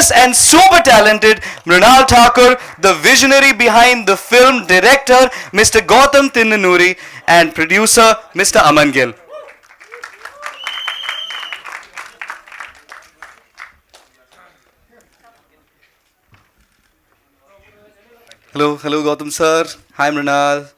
genius and super talented Mrunal Thakur, the visionary behind the film, director Mr. Gautam Tinnanuri, and producer Mr. Aman Gill. Hello Gautam sir. Hi Mrunal.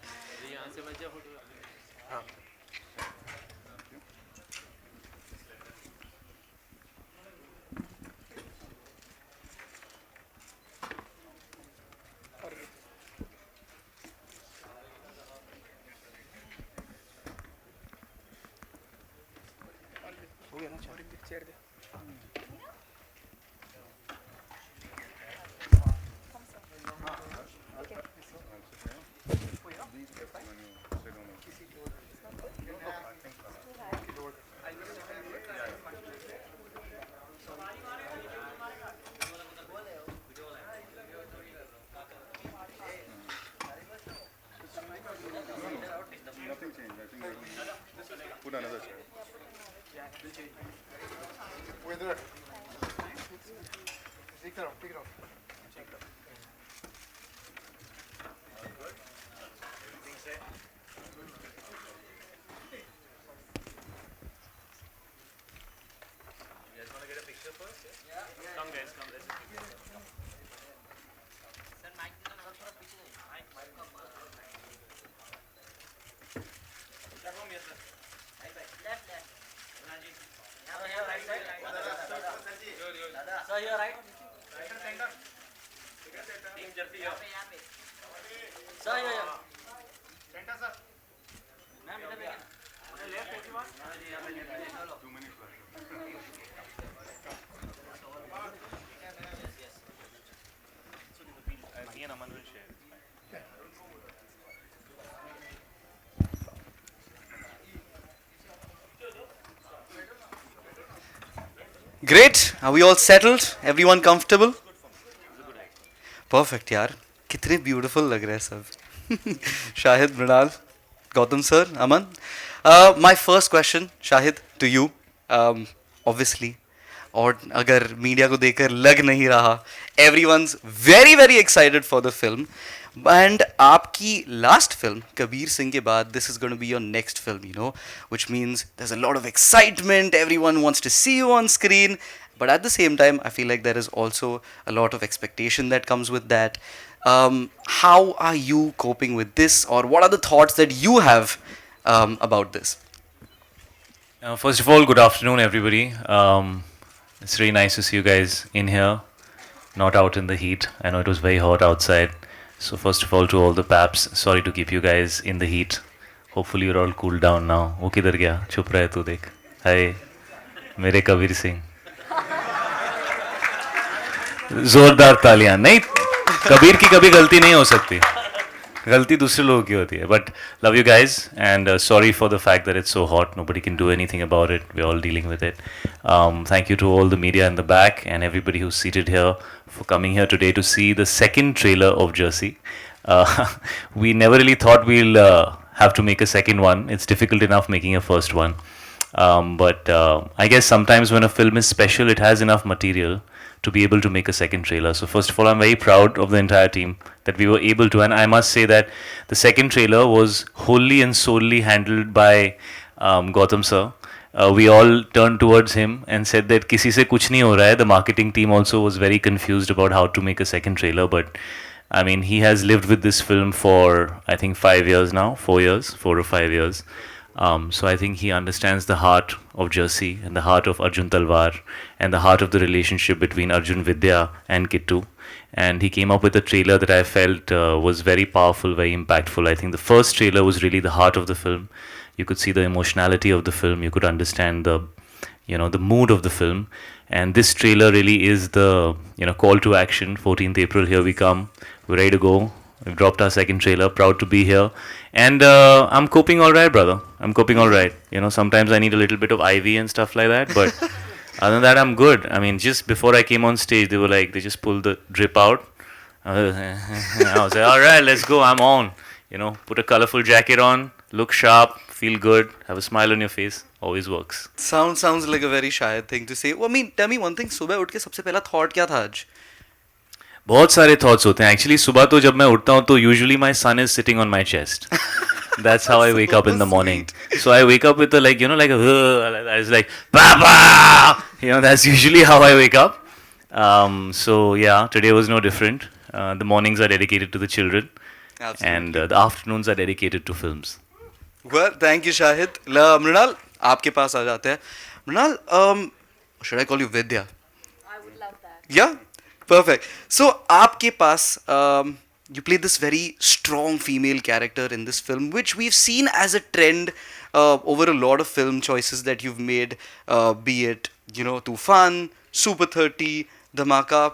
Great. Are we all settled? Everyone comfortable? Perfect, यार. कितने beautiful लग रहे हैं सब. Shahid, Mrunal, Gautam sir, Aman. My first question, Shahid, to you. Obviously, और अगर media को देखकर लग नहीं रहा, everyone's very excited for the film. And आपकी last film, Kabir Singh के बाद, this is going to be your next film, you know, which means there's a lot of excitement, everyone wants to see you on screen, but at the same time, I feel like there is also a lot of expectation that comes with that. How are you coping with this, or what are the thoughts that you have about this? First of all, good afternoon, everybody. It's really nice to see you guys in here, not out in the heat. I know it was very hot outside. So first of all, to all the paps, sorry to keep you guys in the heat. Hopefully you're all cooled down now. वो किधर गया? चुप रहे तू देख. Hi, मेरे कबीर सिंह. जोरदार तालियां. नहीं, कबीर की कभी गलती नहीं हो सकती. गलती दूसरे लोगों की होती है. But love you guys and sorry for the fact that it's so hot. Nobody can do anything about it. We're all dealing with it. Thank you to all the media in the back and everybody who's seated here for coming here today to see the second trailer of Jersey. We never really thought we'll have to make a second one. It's difficult enough making a first one. But I guess sometimes when a film is special, it has enough material to be able to make a second trailer. So first of all, I'm very proud of the entire team that we were able to, and I must say that the second trailer was wholly and solely handled by Gautam sir. We all turned towards him and said that किसी से कुछ नहीं हो रहा है. The marketing team also was very confused about how to make a second trailer, but I mean, he has lived with this film for I think 5 years now, 4 years, 4 or 5 years. So I think he understands the heart of Jersey and the heart of Arjun Talwar and the heart of the relationship between Arjun Vidya and Kittu. And he came up with a trailer that I felt was very powerful, very impactful. I think the first trailer was really the heart of the film. You could see the emotionality of the film. You could understand the, the mood of the film. And this trailer really is the, call to action. 14th April, here we come. We're ready to go. We've dropped our second trailer. Proud to be here. And I'm coping all right, brother. I'm coping all right. Sometimes I need a little bit of IV and stuff like that. But other than that, I'm good. I mean, just before I came on stage, they were like, they just pulled the drip out. I was like, all right, let's go. I'm on. Put a colorful jacket on, look sharp, feel good, have a smile on your face. always works. Sounds like a very shy thing to say. Well, I mean, tell me one thing. सुबह उठ के सबसे पहला thought क्या था आज? बहुत सारे thoughts होते हैं. Actually, सुबह तो जब मैं उठता हूँ तो usually my son is sitting on my chest. That's how I wake up in the morning. So I wake up with a like, like I was like, Papa! That's usually how I wake up. So yeah, today was no different. The mornings are dedicated to the children. Absolutely. And the afternoons are dedicated to films. Well, thank you, Shahid. Mrunal, आपके पास आ जाते हैं. Mrunal, should I call you Vidya? I would love that. Yeah, perfect. So, आपके पास, you play this very strong female character in this film, which we've seen as a trend over a lot of film choices that you've made, be it, Tufan, Super 30, Dhamaka.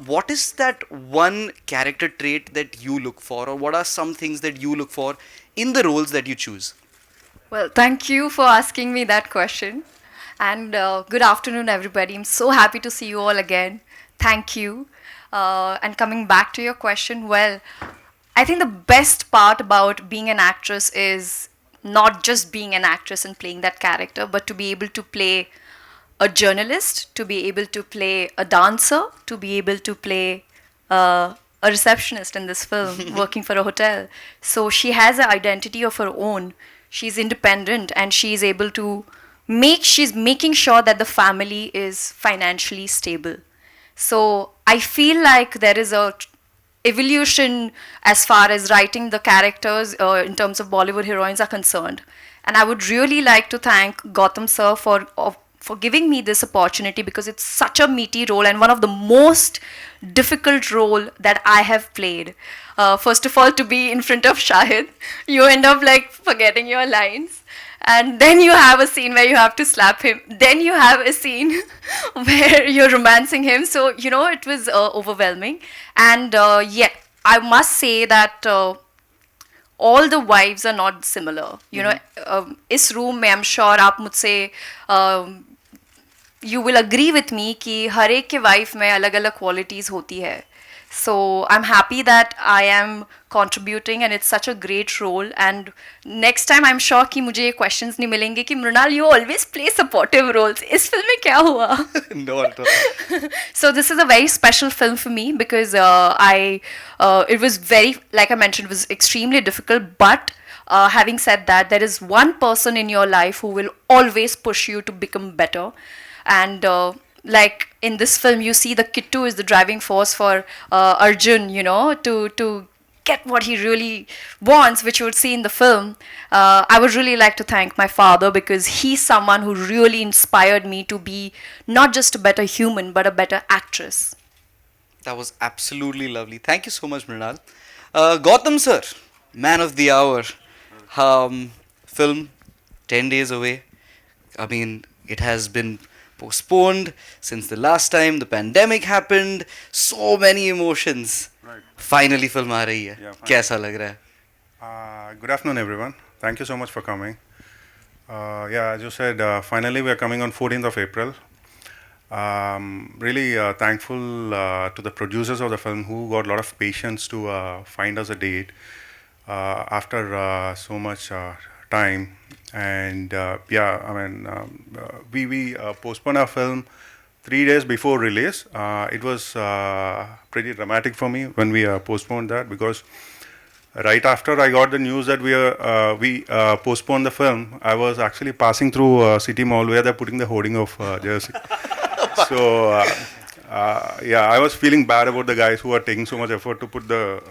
What is that one character trait that you look for, or what are some things that you look for in the roles that you choose? Well, thank you for asking me that question. And good afternoon, everybody. I'm so happy to see you all again. Thank you. And coming back to your question, well, I think the best part about being an actress is not just being an actress and playing that character, but to be able to play a journalist, to be able to play a dancer, to be able to play a receptionist in this film, working for a hotel. So she has an identity of her own. She's independent and she's able to she's making sure that the family is financially stable. So I feel like there is a evolution as far as writing the characters in terms of Bollywood heroines are concerned. And I would really like to thank Gautam sir for giving me this opportunity, because it's such a meaty role and one of the most difficult role that I have played. First of all, to be in front of Shahid, you end up like forgetting your lines. And then you have a scene where you have to slap him. Then you have a scene where you're romancing him. So, it was overwhelming. And yeah, I must say that all the wives are not similar. इस room में I'm sure आप मुझसे you will agree with me कि हर एक के wife में अलग-अलग qualities होती है. So I'm happy that I am contributing and it's such a great role. And next time I'm sure कि मुझे ये questions नहीं मिलेंगे कि Mrunal, you always play supportive roles. इस film में क्या हुआ? No, at all. So this is a very special film for me because it was very, like I mentioned, it was extremely difficult. But having said that, there is one person in your life who will always push you to become better. And like in this film, you see the Kittu is the driving force for Arjun, to get what he really wants, which you would see in the film. I would really like to thank my father, because he's someone who really inspired me to be not just a better human, but a better actress. That was absolutely lovely. Thank you so much, Mrunal. Gautam sir, man of the hour. Film 10 days away. I mean, it has been postponed since the last time the pandemic happened. So many emotions. Right. Finally film aa rahi hai. Yeah, finally. कैसा लग रहा है? Good afternoon, everyone. Thank you so much for coming. Yeah, as you said, finally we are coming on 14th of April. Really thankful to the producers of the film who got a lot of patience to find us a date after so much time. And yeah, I mean, we postponed our film 3 days before release. It was pretty dramatic for me when we postponed that, because right after I got the news that we postponed the film, I was actually passing through City Mall where they're putting the hoarding of Jersey. So yeah, I was feeling bad about the guys who are taking so much effort to put the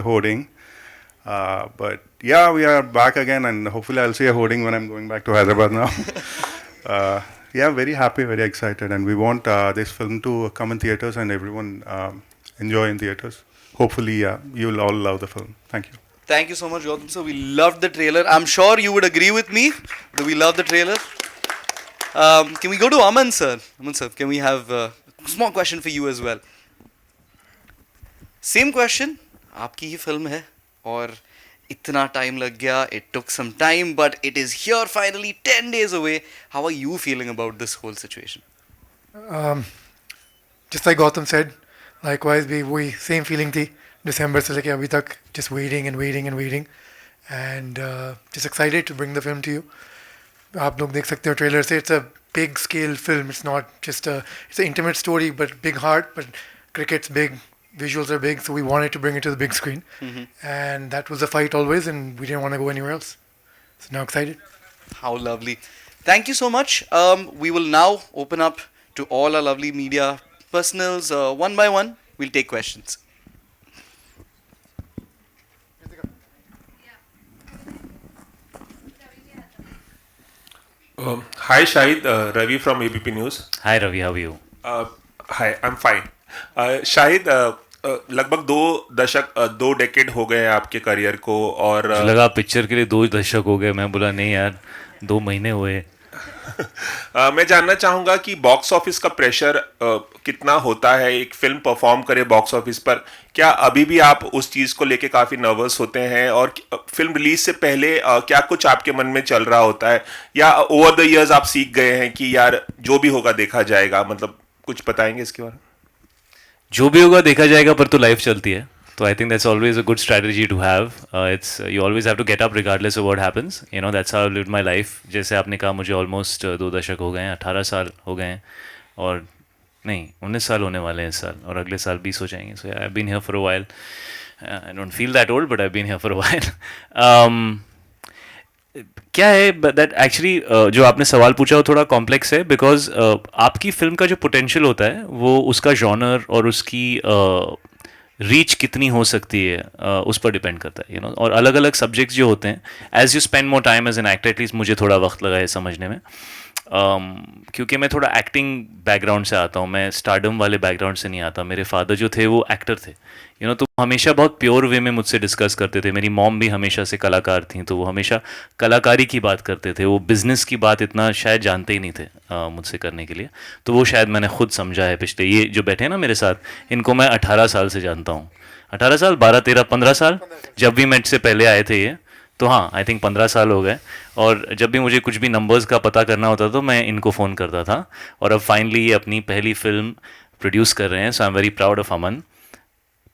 hoarding. But yeah, we are back again, and hopefully I'll see a hoarding when I'm going back to Hyderabad now. Yeah, very happy, very excited, and we want this film to come in theaters and everyone enjoy in theaters. Hopefully, you'll all love the film. Thank you. Thank you so much, Gautam sir. We loved the trailer. I'm sure you would agree with me. Do we love the trailer? Can we go to Aman sir? Aman sir, can we have a small question for you as well? Same question. आपकी ही film है और इतना time लग गया. It took some time, but it is here finally, 10 days away. How are you feeling about this whole situation? Just like Gautam said, likewise we same feeling थी. December से लेके अभी तक just waiting and waiting and waiting, and just excited to bring the film to you. आप लोग देख सकते हो ट्रेलर से, it's a big scale film. It's not just it's an intimate story, but big heart. But cricket's big, visuals are big, so we wanted to bring it to the big screen, and that was a fight always, and we didn't want to go anywhere else. So now excited. How lovely. Thank you so much. We will now open up to all our lovely media personals one by one. We'll take questions. Hi Shahid, Ravi from ABP News. Hi Ravi, how are you? Hi, I'm fine. Shahid लगभग 2 दशक 2 decade हो गए हैं आपके career को और मुझे लगा पिक्चर के लिए 2 दशक हो गए, मैं बोला नहीं यार 2 महीने हुए. मैं जानना चाहूँगा कि बॉक्स ऑफिस का प्रेशर कितना होता है, एक फिल्म परफॉर्म करे बॉक्स ऑफिस पर. क्या अभी भी आप उस चीज़ को लेके काफ़ी नर्वस होते हैं और फिल्म रिलीज से पहले क्या कुछ आपके मन में चल रहा होता है, या ओवर द इयर्स आप सीख गए हैं कि यार जो भी होगा देखा जाएगा? मतलब कुछ बताएंगे इसके बारे में? जो भी होगा देखा जाएगा, पर तो लाइफ चलती है. तो I think that's always a good strategy to have. It's you always have to get up regardless of what happens. You know that's how I lived my life. जैसे आपने कहा मुझे ऑलमोस्ट 2 दशक हो गए हैं, 18 साल हो गए हैं, और नहीं 19 साल होने वाले हैं इस साल, और अगले साल 20 हो जाएंगे. So I have been here for a while. I don't feel that old, but I have been here for a while. क्या है दैट एक्चुअली जो आपने सवाल पूछा वो थोड़ा कॉम्प्लेक्स है, बिकॉज आपकी फिल्म का जो पोटेंशियल होता है वो उसका जॉनर और उसकी रीच कितनी हो सकती है उस पर डिपेंड करता है. यू नो, और अलग अलग सब्जेक्ट्स जो होते हैं, as you spend more time as an actor, at least मुझे थोड़ा वक्त लगा है समझने में, क्योंकि मैं थोड़ा एक्टिंग बैकग्राउंड से आता हूँ. मैं स्टारडम वाले बैकग्राउंड से नहीं आता. मेरे फादर जो थे वो एक्टर थे. यू नो, तो हमेशा बहुत प्योर वे में मुझसे डिस्कस करते थे. मेरी मॉम भी हमेशा से कलाकार थी, तो वो हमेशा कलाकारी की बात करते थे. वो बिज़नेस की बात इतना शायद जानते ही नहीं थे मुझसे करने के लिए. तो वो शायद मैंने खुद समझा है. पिछले ये जो बैठे हैं ना मेरे साथ, इनको मैं 18 साल से जानता हूँ. 18 साल, 12, 13, 15 साल, जब भी मैं से पहले आए थे ये, तो हाँ आई थिंक 15 साल हो गए. और जब भी मुझे कुछ भी नंबर्स का पता करना होता तो मैं इनको फ़ोन करता था. और अब फाइनली ये अपनी पहली फिल्म प्रोड्यूस कर रहे हैं. So I am very proud of Aman.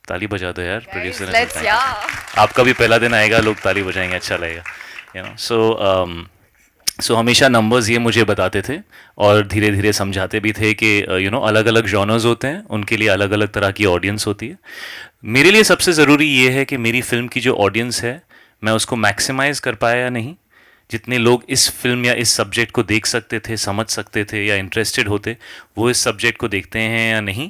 ताली बजा दो यार प्रोड्यूसर ने. Let's, yeah. आपका भी पहला दिन आएगा, लोग ताली बजाएंगे, अच्छा लगेगा. यू नो, सो हमेशा नंबर्स ये मुझे बताते थे और धीरे धीरे समझाते भी थे कि यू नो अलग अलग जॉनर्स होते हैं, उनके लिए अलग अलग तरह की ऑडियंस होती है. मेरे लिए सबसे ज़रूरी ये है कि मेरी फिल्म की जो ऑडियंस है मैं उसको मैक्सिमाइज कर पाया या नहीं. जितने लोग इस फिल्म या इस सब्जेक्ट को देख सकते थे, समझ सकते थे या इंटरेस्टेड होते, वो इस सब्जेक्ट को देखते हैं या नहीं.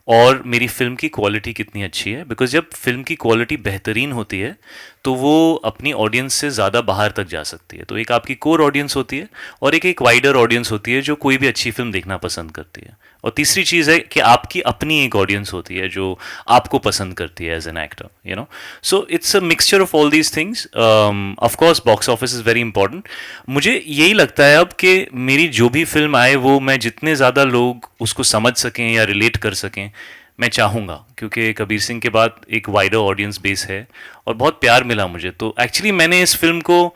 और मेरी फिल्म की क्वालिटी कितनी अच्छी है, बिकॉज जब फिल्म की क्वालिटी बेहतरीन होती है तो वो अपनी ऑडियंस से ज़्यादा बाहर तक जा सकती है. तो एक आपकी कोर ऑडियंस होती है और एक वाइडर ऑडियंस होती है जो कोई भी अच्छी फिल्म देखना पसंद करती है. और तीसरी चीज़ है कि आपकी अपनी एक ऑडियंस होती है जो आपको पसंद करती है as an actor. You know, so it's a mixture of all these things. Of course box office is very important. मुझे यही लगता है अब कि मेरी जो भी फिल्म आए वो मैं जितने ज़्यादा लोग उसको समझ सकें या रिलेट कर सकें, मैं चाहूँगा, क्योंकि कबीर सिंह के बाद एक वाइडर ऑडियंस बेस है और बहुत प्यार मिला मुझे. तो एक्चुअली मैंने इस फिल्म को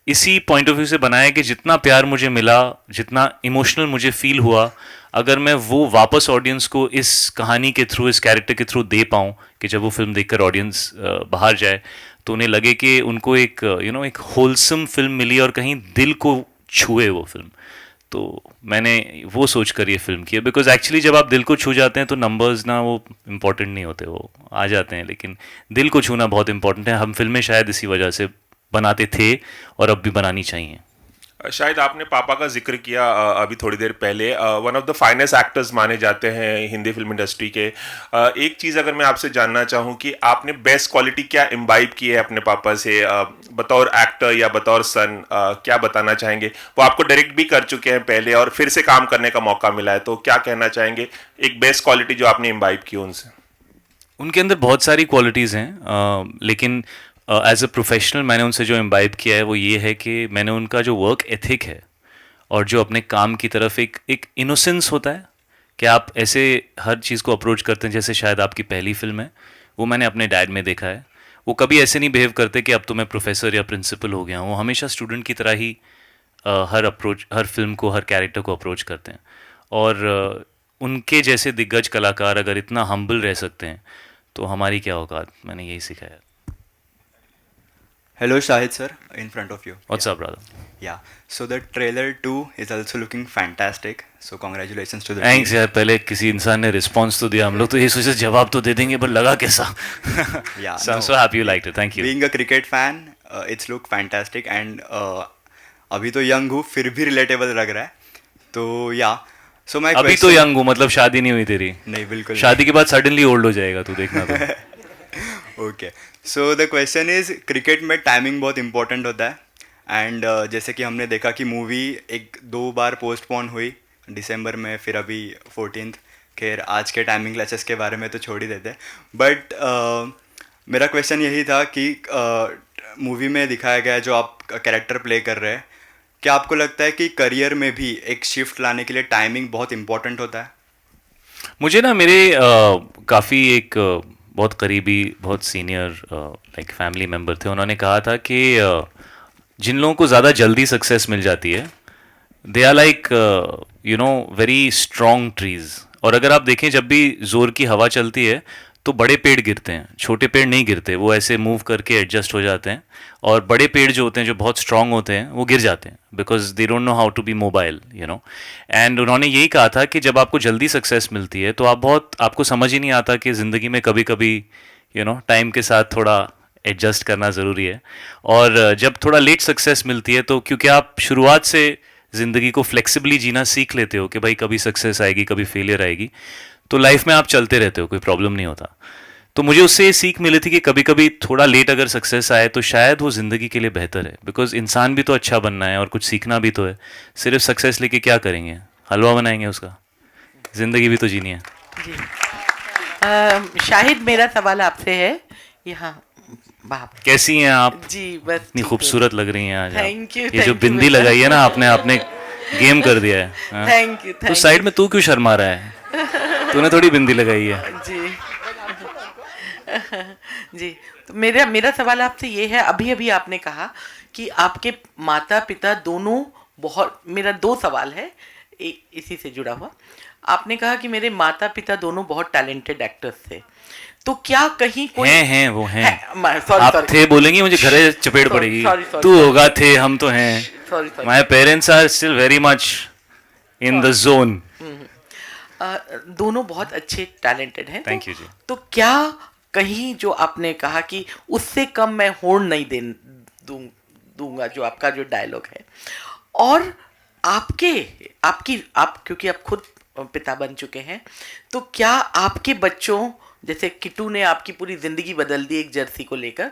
इसी पॉइंट ऑफ व्यू से बनाया कि जितना प्यार मुझे मिला, जितना इमोशनल मुझे फील हुआ, अगर मैं वो वापस ऑडियंस को इस कहानी के थ्रू, इस कैरेक्टर के थ्रू दे पाऊँ कि जब वो फिल्म देखकर ऑडियंस बाहर जाए तो उन्हें लगे कि उनको एक यू नो एक होलसम फिल्म मिली और कहीं दिल को छुए वो फिल्म. तो मैंने वो सोच कर ये फिल्म की है. बिकॉज एक्चुअली जब आप दिल को छू जाते हैं तो नंबर्स ना वो इम्पोर्टेंट नहीं होते, वो आ जाते हैं, लेकिन दिल को छूना बहुत इंपॉर्टेंट है. हम फिल्में शायद इसी वजह से बनाते थे और अब भी बनानी चाहिए. शायद आपने पापा का जिक्र किया अभी थोड़ी देर पहले. One of the finest actors माने जाते हैं हिंदी फिल्म इंडस्ट्री के. एक चीज़ अगर मैं आपसे जानना चाहूँ कि आपने बेस्ट क्वालिटी क्या इम्बाइब की है अपने पापा से, बतौर एक्टर या बतौर सन, क्या बताना चाहेंगे? वो आपको डायरेक्ट भी कर चुके हैं पहले और फिर से काम करने का मौका मिला है, तो क्या कहना चाहेंगे एक बेस्ट क्वालिटी जो आपने इम्बाइब की उनसे? उनके अंदर बहुत सारी क्वालिटीज़ हैं, लेकिन एज अ प्रोफेशनल मैंने उनसे जो इम्बाइब किया है वो ये है कि मैंने उनका जो वर्क एथिक है और जो अपने काम की तरफ एक इनोसेंस होता है कि आप ऐसे हर चीज़ को अप्रोच करते हैं जैसे शायद आपकी पहली फिल्म है, वो मैंने अपने डैड में देखा है. वो कभी ऐसे नहीं बिहेव करते कि अब तो मैं प्रोफेसर या प्रिंसिपल हो गया हूँ. वो हमेशा स्टूडेंट की तरह ही हर फिल्म को, हर कैरेक्टर को अप्रोच करते हैं. और उनके जैसे दिग्गज कलाकार अगर इतना हम्बल रह सकते हैं तो हमारी क्या औकात. मैंने यही सीखा है. Hello, Shahid sir, in front of you. What's Yeah. up, brother? Yeah. So the trailer 2 is also looking fantastic. So congratulations to the thanks team. यार, पहले किसी इंसान ने रिस्पॉन्स तो दिया, हम लोग तो ये सोचे जवाब तो दे देंगे पर लगा कैसा. Yeah. So I'm no. so happy you liked it. Thank you. Being a cricket fan, it's look fantastic and अभी तो यंग हूँ फिर भी रिलेटेबल लग रहा है. तो या सो माय अभी तो यंग हूँ मतलब शादी नहीं हुई तेरी. नहीं बिल्कुल शादी के बाद सडनली ओल्ड हो जाएगा तू, देखना तो. Okay so the question is cricket में टाइमिंग बहुत इंपॉर्टेंट होता है एंड जैसे कि हमने देखा कि मूवी एक दो बार पोस्टपोन हुई दिसंबर में फिर अभी 14th. खैर आज के टाइमिंग क्लैशेस के बारे में तो छोड़ ही देते हैं बट मेरा क्वेश्चन यही था कि मूवी में दिखाया गया है जो आप कैरेक्टर प्ले कर रहे हैं, क्या आपको लगता है कि करियर में भी एक शिफ्ट लाने के लिए टाइमिंग बहुत इंपॉर्टेंट होता है? मुझे ना मेरे काफ़ी एक बहुत करीबी बहुत सीनियर लाइक फैमिली मेम्बर थे, उन्होंने कहा था कि जिन लोगों को ज़्यादा जल्दी सक्सेस मिल जाती है they are like you know very strong trees. और अगर आप देखें जब भी ज़ोर की हवा चलती है तो बड़े पेड़ गिरते हैं, छोटे पेड़ नहीं गिरते, वो ऐसे मूव करके एडजस्ट हो जाते हैं. और बड़े पेड़ जो होते हैं जो बहुत स्ट्रांग होते हैं वो गिर जाते हैं because they don't know how to be mobile you know. And उन्होंने यही कहा था कि जब आपको जल्दी सक्सेस मिलती है तो आपको समझ ही नहीं आता कि ज़िंदगी में कभी कभी यू नो टाइम के साथ थोड़ा एडजस्ट करना ज़रूरी है. और जब थोड़ा लेट सक्सेस मिलती है तो क्योंकि आप शुरुआत से ज़िंदगी को फ्लेक्सिबली जीना सीख लेते हो कि भाई कभी सक्सेस आएगी कभी फेलियर आएगी, तो लाइफ में आप चलते रहते हो, कोई प्रॉब्लम नहीं होता. तो मुझे उससे ये सीख मिली थी कि कभी कभी थोड़ा लेट अगर सक्सेस आए तो शायद वो ज़िंदगी के लिए बेहतर है. बिकॉज इंसान भी तो अच्छा बनना है और कुछ सीखना भी तो है. सिर्फ सक्सेस लेके क्या करेंगे, हलवा बनाएंगे उसका? ज़िंदगी भी तो जीनी है. जी शाहिद, मेरा सवाल आपसे है. यहाँ बाप कैसी हैं आप? जी बस इतनी ठीक हूँ. खूबसूरत लग रही हैं आज आप. Thank you, ये thank जो you बिंदी बेटा. लगाई है ना आपने गेम कर दिया है. हाँ? थैंक यू तो साइड में तू क्यों शर्मा रहा है? तूने थोड़ी बिंदी लगाई है. जी जी. तो मेरा सवाल आपसे ये है, अभी अभी आपने कहा कि आपके माता पिता दोनों बहुत, मेरा दो सवाल है इसी से जुड़ा हुआ. आपने कहा कि मेरे माता पिता दोनों बहुत टैलेंटेड एक्टर्स थे, तो क्या कहीं कोई हैं वो हैं. सॉरी आप सॉरी थे बोलेंगी मुझे घरे चपेट Sorry, पड़ेगी. sorry, sorry, तू sorry. होगा थे, हम तो हैं. Sorry sorry. My parents are still very much in the zone. दोनों बहुत अच्छे टैलेंटेड हैं. Thank you जी. तो क्या कहीं जो आपने कहा कि उससे कम मैं होड़ नहीं दूंगा, जो आपका जो डायलॉग है, और आप क्योंकि आप खुद पिता बन चुके हैं, तो क्या आपके बच्चों, जैसे किट्टू ने आपकी पूरी जिंदगी बदल दी एक जर्सी को लेकर,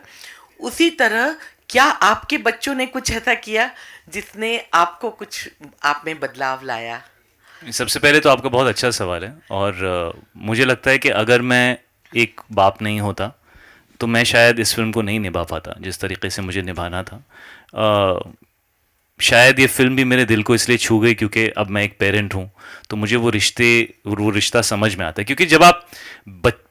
उसी तरह क्या आपके बच्चों ने कुछ ऐसा किया जिसने आपको कुछ आप में बदलाव लाया? सबसे पहले तो आपका बहुत अच्छा सवाल है. और मुझे लगता है कि अगर मैं एक बाप नहीं होता तो मैं शायद इस फिल्म को नहीं निभा पाता जिस तरीके से मुझे निभाना था. शायद ये फिल्म भी मेरे दिल को इसलिए छू गई क्योंकि अब मैं एक पेरेंट हूँ, तो मुझे वो रिश्ता समझ में आता है. क्योंकि जब आप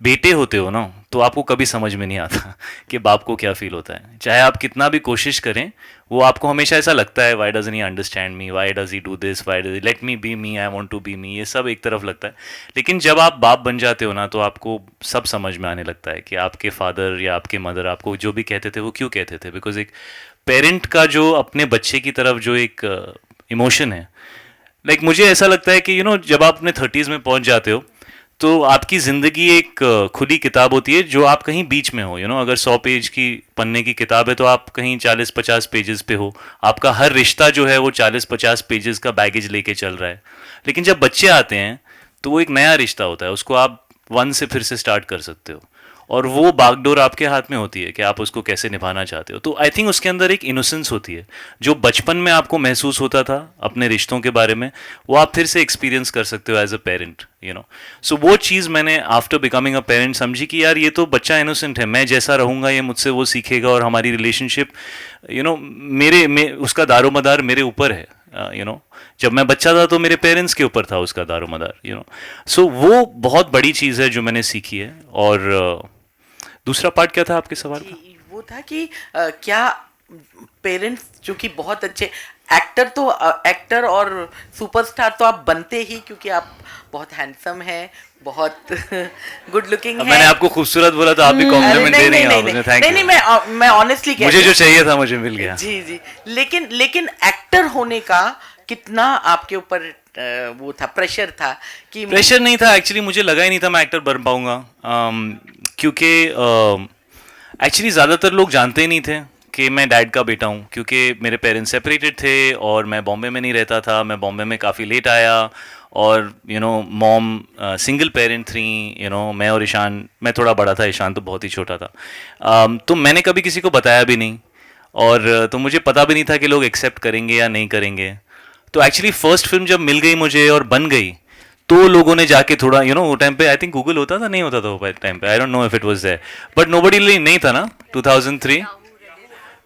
बेटे होते हो ना तो आपको कभी समझ में नहीं आता कि बाप को क्या फील होता है. चाहे आप कितना भी कोशिश करें, वो आपको हमेशा ऐसा लगता है why doesn't he understand me, why does he do this, why does let me be me, I want to be me, ये सब एक तरफ लगता है. लेकिन जब आप बाप बन जाते हो ना तो आपको सब समझ में आने लगता है कि आपके फादर या आपके मदर आपको जो भी कहते थे वो क्यों कहते थे. बिकॉज एक पेरेंट का जो अपने बच्चे की तरफ जो एक इमोशन है, लाइक मुझे ऐसा लगता है कि यू नो जब आप अपने 30s में पहुंच जाते हो तो आपकी ज़िंदगी एक खुली किताब होती है जो आप कहीं बीच में हो. यू नो अगर 100 पेज की पन्ने की किताब है तो आप कहीं 40-50 पेजेस पे हो. आपका हर रिश्ता जो है वो 40-50 पेजेस का बैगेज लेके चल रहा है. लेकिन जब बच्चे आते हैं तो वो एक नया रिश्ता होता है, उसको आप 1 से फिर से स्टार्ट कर सकते हो. और वो बागडोर आपके हाथ में होती है कि आप उसको कैसे निभाना चाहते हो. तो आई थिंक उसके अंदर एक इनोसेंस होती है जो बचपन में आपको महसूस होता था अपने रिश्तों के बारे में, वो आप फिर से एक्सपीरियंस कर सकते हो as a parent you know. So वो चीज़ मैंने आफ्टर बिकमिंग अ पेरेंट समझी कि यार ये तो बच्चा इनोसेंट है, मैं जैसा रहूँगा ये मुझसे वो सीखेगा, और हमारी रिलेशनशिप यू नो उसका दारोमदार मेरे ऊपर है. यू नो जब मैं बच्चा था तो मेरे पेरेंट्स के ऊपर था उसका दारोमदार यू नो. सो वो बहुत बड़ी चीज़ है जो मैंने सीखी है. और दूसरा पार्ट क्या था आपके सवाल का? वो था कि क्या पेरेंट्स जो कि बहुत अच्छे एक्टर और सुपरस्टार तो आप बनते ही क्योंकि आप बहुत हैंडसम हैं, बहुत गुड लुकिंग अब हैं। मैंने आपको खूबसूरत बोला तो आप भी कॉम्प्लीमेंट दे रही हैं आप मुझे, थैंक नहीं, यू। मैं ऑनेस्टली मुझे जो चाहिए था मुझे मिल गया। जी जी, लेकिन एक्टर होने का कितना आपके ऊपर वो था, प्रेशर था कि प्रेशर नहीं था एक्चुअली, मुझे लगा ही नहीं था मैं एक्टर बन पाऊंगा, क्योंकि एक्चुअली ज़्यादातर लोग जानते ही नहीं थे कि मैं डैड का बेटा हूँ, क्योंकि मेरे पेरेंट्स सेपरेटेड थे और मैं बॉम्बे में नहीं रहता था। मैं बॉम्बे में काफ़ी लेट आया और मॉम सिंगल पेरेंट थी, मैं और ईशान, मैं थोड़ा बड़ा था, ईशान तो बहुत ही छोटा था। तो मैंने कभी किसी को बताया भी नहीं और तो मुझे पता भी नहीं था कि लोग एक्सेप्ट करेंगे या नहीं करेंगे। तो एक्चुअली फर्स्ट फिल्म जब मिल गई मुझे और बन गई तो लोगों ने जाके थोड़ा वो टाइम पे आई थिंक गूगल होता था, नहीं होता था वो टाइम पे, I don't know if it was there, but nobody नहीं था ना 2003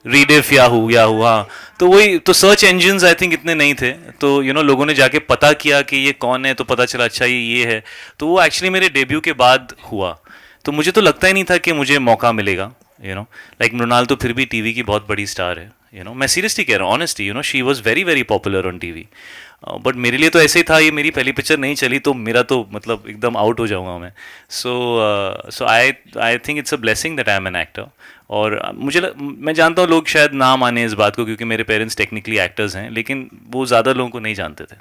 रीडिफ याहू, हाँ। तो वही तो सर्च इंजन्स आई थिंक इतने नहीं थे, तो लोगों ने जाके पता किया कि ये कौन है, तो पता चला अच्छा ये है। तो वो एक्चुअली मेरे डेब्यू के बाद हुआ, तो मुझे तो लगता ही नहीं था कि मुझे मौका मिलेगा। लाइक मृणाल तो फिर भी टीवी की बहुत बड़ी स्टार है, मैं सीरियसली कह रहा हूँ, honestly, she was very very popular on TV. But मेरे लिए तो ऐसे ही था, ये मेरी पहली पिक्चर नहीं चली तो मेरा तो मतलब एकदम आउट हो जाऊंगा मैं। So I think it's a blessing that I am an actor. और मैं जानता हूँ लोग शायद ना माने इस बात को क्योंकि मेरे पेरेंट्स टेक्निकली एक्टर्स हैं, लेकिन वो ज़्यादा लोगों को नहीं जानते थे।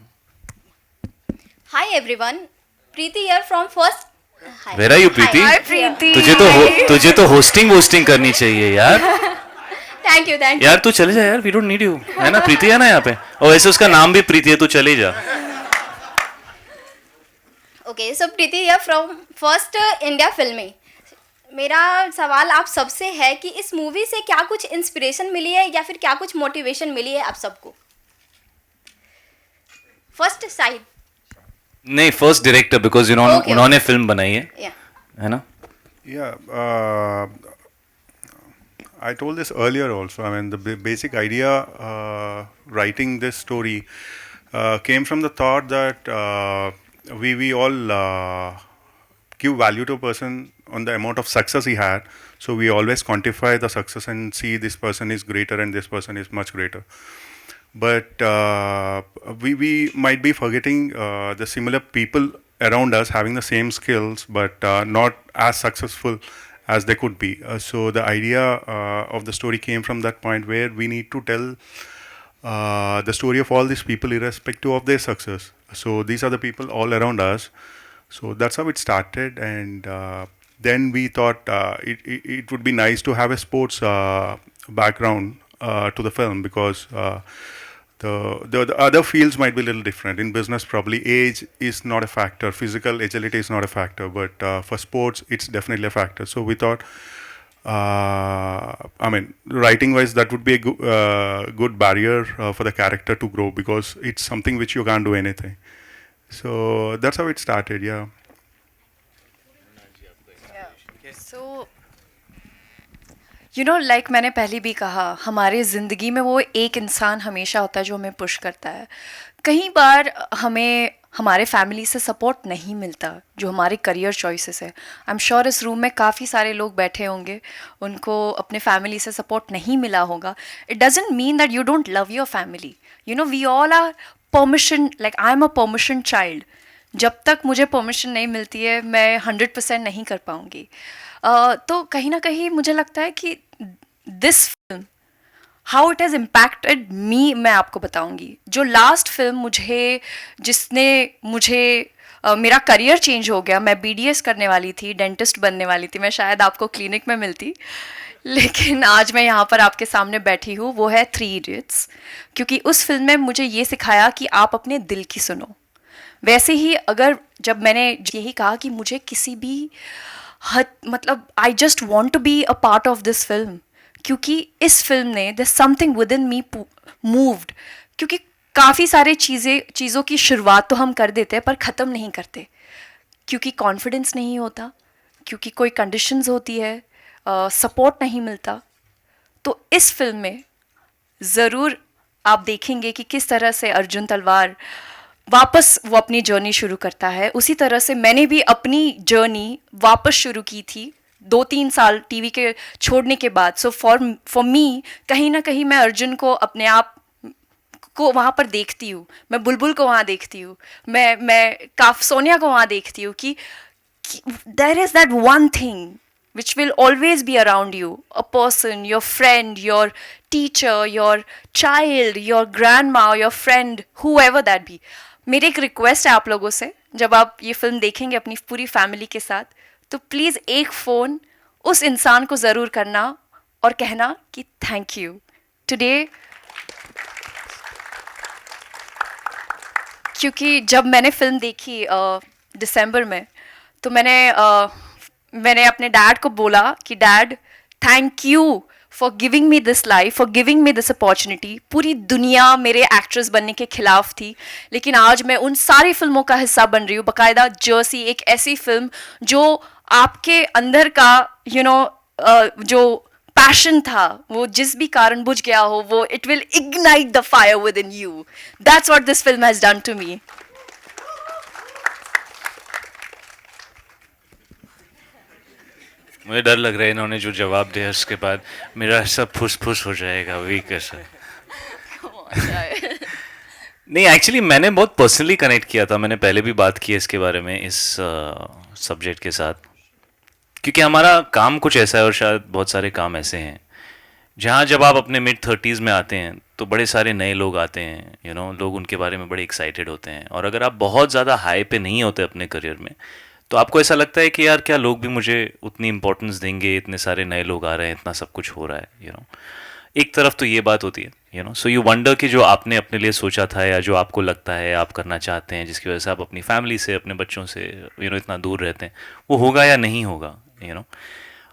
Hi everyone, Preeti here from first. Hi. Where are you Preeti? Hi, Preeti. तुझे तो होस्टिंग करनी चाहिए यार। Thank you. यार तू चले जा यार, वी डोंट नीड यू, है ना? प्रीति है ना यहाँ पे, और वैसे उसका नाम भी प्रीति है, तू चले जा। Okay, so Preeti here from first India Filmy. मेरा सवाल आप सबसे है कि इस मूवी से क्या कुछ इंस्पिरेशन मिली है या फिर क्या कुछ मोटिवेशन मिली है आप सबको? फर्स्ट शाहिद। नहीं, फर्स्ट डायरेक्टर, बिकॉज उन्होंने फिल्म बनाई है, Yeah. है ना? Yeah, I told this earlier also. I mean, the basic idea writing this story came from the thought that we all give value to a person on the amount of success he had. So we always quantify the success and see this person is greater and this person is much greater. But we might be forgetting the similar people around us having the same skills but not as successful as they could be. So the idea of the story came from that point where we need to tell the story of all these people irrespective of their success. So these are the people all around us. So that's how it started, and then we thought it would be nice to have a sports background to the film, because the other fields might be a little different. In business, probably age is not a factor, physical agility is not a factor, but for sports, it's definitely a factor. So we thought, I mean, writing-wise, that would be a good barrier for the character to grow, because it's something which you can't do anything. So that's how it started, yeah. So, like मैंने पहले भी कहा, हमारे ज़िंदगी में वो एक इंसान हमेशा होता है जो हमें पुश करता है। कई बार हमें हमारे फैमिली से सपोर्ट नहीं मिलता, जो हमारे करियर चॉइसेस है। आई एम श्योर इस रूम में काफ़ी सारे लोग बैठे होंगे, उनको अपने फैमिली से सपोर्ट नहीं मिला होगा। It doesn't mean that you don't love your family. We all are permission, like I am a permission child. जब तक मुझे परमिशन नहीं मिलती है मैं 100% नहीं कर पाऊँगी। तो कहीं ना कहीं मुझे लगता है कि this film how it has impacted me, मैं आपको बताऊंगी। जो लास्ट फिल्म जिसने मुझे मेरा करियर चेंज हो गया। मैं BDS करने वाली थी, डेंटिस्ट बनने वाली थी, मैं शायद आपको क्लिनिक में मिलती, लेकिन आज मैं यहाँ पर आपके सामने बैठी हूँ। वो है 3 इडियट्स, क्योंकि उस फिल्म में मुझे ये सिखाया कि आप अपने दिल की सुनो। वैसे ही जब मैंने यही कहा कि मुझे किसी भी मतलब I just want to be a part of this film, क्योंकि इस फिल्म ने there something within me moved. क्योंकि काफ़ी सारे चीज़ों की शुरुआत तो हम कर देते हैं पर ख़त्म नहीं करते, क्योंकि कॉन्फिडेंस नहीं होता, क्योंकि कोई कंडीशंस होती है, सपोर्ट नहीं मिलता। तो इस फिल्म में ज़रूर आप देखेंगे कि किस तरह से अर्जुन तलवार वापस वो अपनी जर्नी शुरू करता है। उसी तरह से मैंने भी अपनी जर्नी वापस शुरू की थी 2-3 साल टीवी के छोड़ने के बाद। सो फॉर मी कहीं ना कहीं मैं अर्जुन को अपने आप को वहाँ पर देखती हूँ, मैं बुलबुल को वहाँ देखती हूँ, मैं काफ सोनिया को वहाँ देखती हूँ कि there is that one thing which will always be around you, a person, your friend, your teacher, your child, your grandma, your friend, whoever that be. मेरी एक रिक्वेस्ट है आप लोगों से, जब आप ये फिल्म देखेंगे अपनी पूरी फैमिली के साथ, तो प्लीज़ एक फ़ोन उस इंसान को ज़रूर करना और कहना कि थैंक यू टुडे. क्योंकि जब मैंने फिल्म देखी दिसंबर में, तो मैंने अपने डैड को बोला कि dad, thank you for giving me this life, for giving me this opportunity. पूरी दुनिया मेरे एक्ट्रेस बनने के खिलाफ थी, लेकिन आज मैं उन सारी फिल्मों का हिस्सा बन रही हूँ. बाकायदा जर्सी, एक ऐसी फिल्म जो आपके अंदर का जो पैशन था, वो जिस भी कारण बुझ गया हो, वो it will ignite the fire within you. That's what this film has done to me. मुझे डर लग रहा है इन्होंने जो जवाब दिया उसके बाद मेरा सब फुस हो जाएगा, वही कैसा. नहीं, एक्चुअली मैंने बहुत पर्सनली कनेक्ट किया था, मैंने पहले भी बात की है इसके बारे में इस सब्जेक्ट के साथ, क्योंकि हमारा काम कुछ ऐसा है और शायद बहुत सारे काम ऐसे हैं जहाँ जब आप अपने मिड-30s में आते हैं तो बड़े सारे नए लोग आते हैं, लोग उनके बारे में बड़े एक्साइटेड होते हैं, और अगर आप बहुत ज़्यादा हाई पे नहीं होते अपने करियर में तो आपको ऐसा लगता है कि यार क्या लोग भी मुझे उतनी इंपॉर्टेंस देंगे, इतने सारे नए लोग आ रहे हैं, इतना सब कुछ हो रहा है. एक तरफ तो ये बात होती है, सो यू वंडर कि जो आपने अपने लिए सोचा था या जो आपको लगता है आप करना चाहते हैं, जिसकी वजह से आप अपनी फैमिली से, अपने बच्चों से इतना दूर रहते हैं, वो होगा या नहीं होगा.